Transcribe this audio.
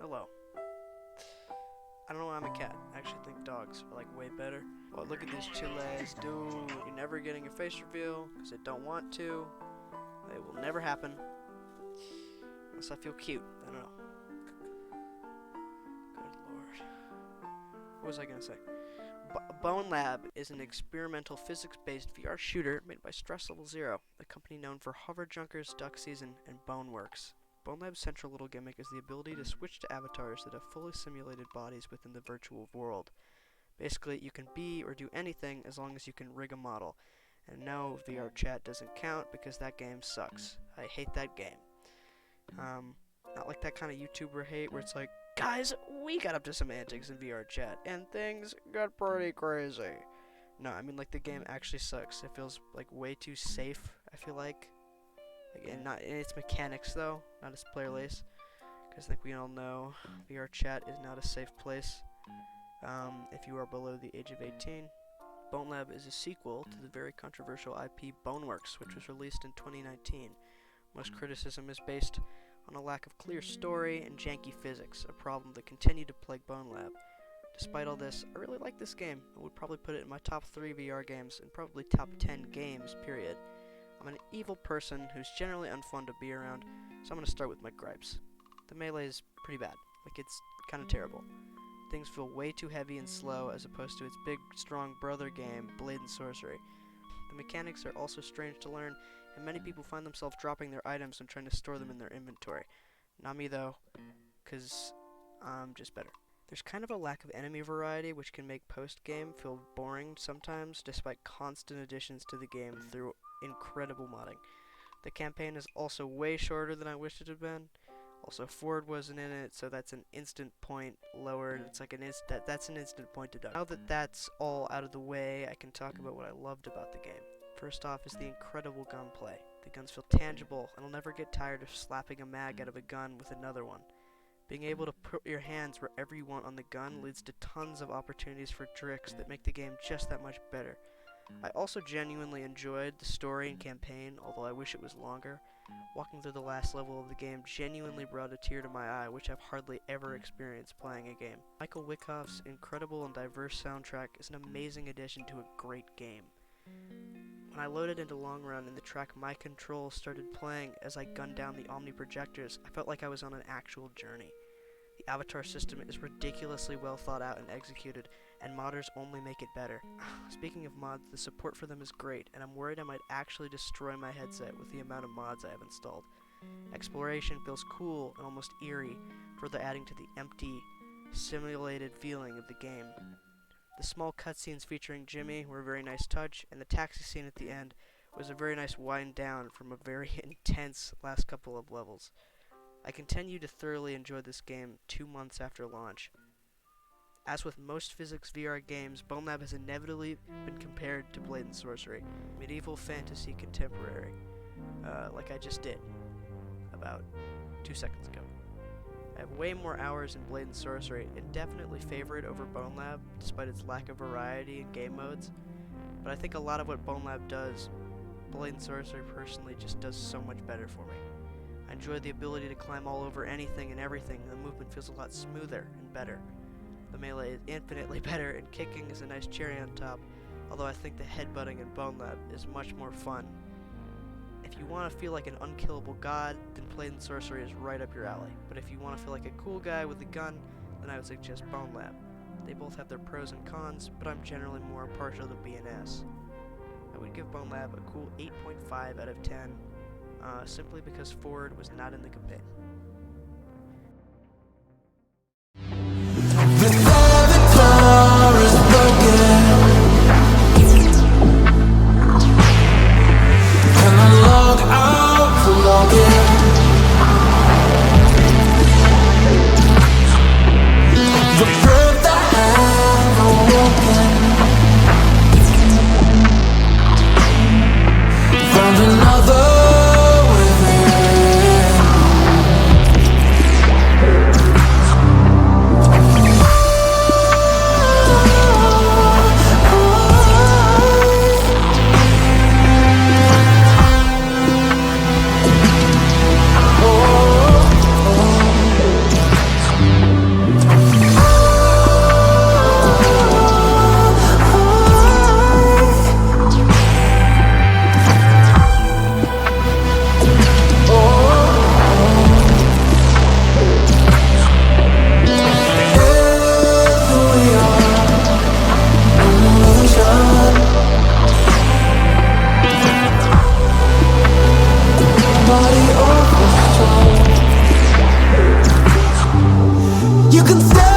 Hello. I don't know why I'm a cat. I actually think dogs are like way better. Well, look at these chiles, dude. You're never getting a face reveal because I don't want to. It will never happen. Unless I feel cute. I don't know. Good lord. What was I gonna say? Bonelab is an experimental physics-based VR shooter made by Stress Level Zero, a company known for Hover Junkers, Duck Season, and Boneworks. Bonelab's central little gimmick is the ability to switch to avatars that have fully simulated bodies within the virtual world. Basically, you can be or do anything as long as you can rig a model. And no, VR chat doesn't count because that game sucks. I hate that game. Not like that kind of YouTuber hate where it's like, guys, we got up to some antics in VR chat, and things got pretty crazy. No, I mean like the game actually sucks. It feels like way too safe, I feel like. And not in its mechanics though, not its player base. Because I think we all know VR chat is not a safe place if you are below the age of 18. Bonelab is a sequel to the very controversial IP Boneworks, which was released in 2019. Most criticism is based on a lack of clear story and janky physics, a problem that continued to plague Bonelab. Despite all this, I really like this game. I would probably put it in my top 3 VR games and probably top 10 games, period. I'm an evil person who's generally unfun to be around, so I'm going to start with my gripes. The melee is pretty bad. Like, it's kind of terrible. Things feel way too heavy and slow as opposed to its big, strong brother game, Blade and Sorcery. The mechanics are also strange to learn, and many people find themselves dropping their items and trying to store them in their inventory. Not me though, because I'm just better. There's kind of a lack of enemy variety, which can make post-game feel boring sometimes, despite constant additions to the game through incredible modding. The campaign is also way shorter than I wished it had been. Also, Ford wasn't in it, so that's an instant point lowered. It's like that's an instant point deduction. Now that that's all out of the way, I can talk about what I loved about the game. First off is the incredible gunplay. The guns feel tangible, and I'll never get tired of slapping a mag out of a gun with another one. Being able to put your hands wherever you want on the gun leads to tons of opportunities for tricks that make the game just that much better. I also genuinely enjoyed the story and campaign, although I wish it was longer. Walking through the last level of the game genuinely brought a tear to my eye, which I've hardly ever experienced playing a game. Michael Wickoff's incredible and diverse soundtrack is an amazing addition to a great game. When I loaded into Long Run and the track My Control started playing as I gunned down the Omni projectors, I felt like I was on an actual journey. The avatar system is ridiculously well thought out and executed, and modders only make it better. Speaking of mods, the support for them is great, and I'm worried I might actually destroy my headset with the amount of mods I have installed. Exploration feels cool and almost eerie, further adding to the empty, simulated feeling of the game. The small cutscenes featuring Jimmy were a very nice touch, and the taxi scene at the end was a very nice wind down from a very intense last couple of levels. I continue to thoroughly enjoy this game 2 months after launch. As with most physics VR games, Bonelab has inevitably been compared to Blade and Sorcery, medieval fantasy contemporary, like I just did about 2 seconds ago. I have way more hours in Blade and Sorcery and definitely favor it over Bonelab, despite its lack of variety in game modes. But I think a lot of what Bonelab does, Blade and Sorcery personally just does so much better for me. I enjoy the ability to climb all over anything and everything, and the movement feels a lot smoother and better. The melee is infinitely better, and kicking is a nice cherry on top, although I think the headbutting in Bonelab is much more fun. If you want to feel like an unkillable god, then Blade and Sorcery is right up your alley. But if you want to feel like a cool guy with a gun, then I would suggest Bonelab. They both have their pros and cons, but I'm generally more partial to B&S. I would give Bonelab a cool 8.5 out of 10, simply because Ford was not in the campaign. You can stay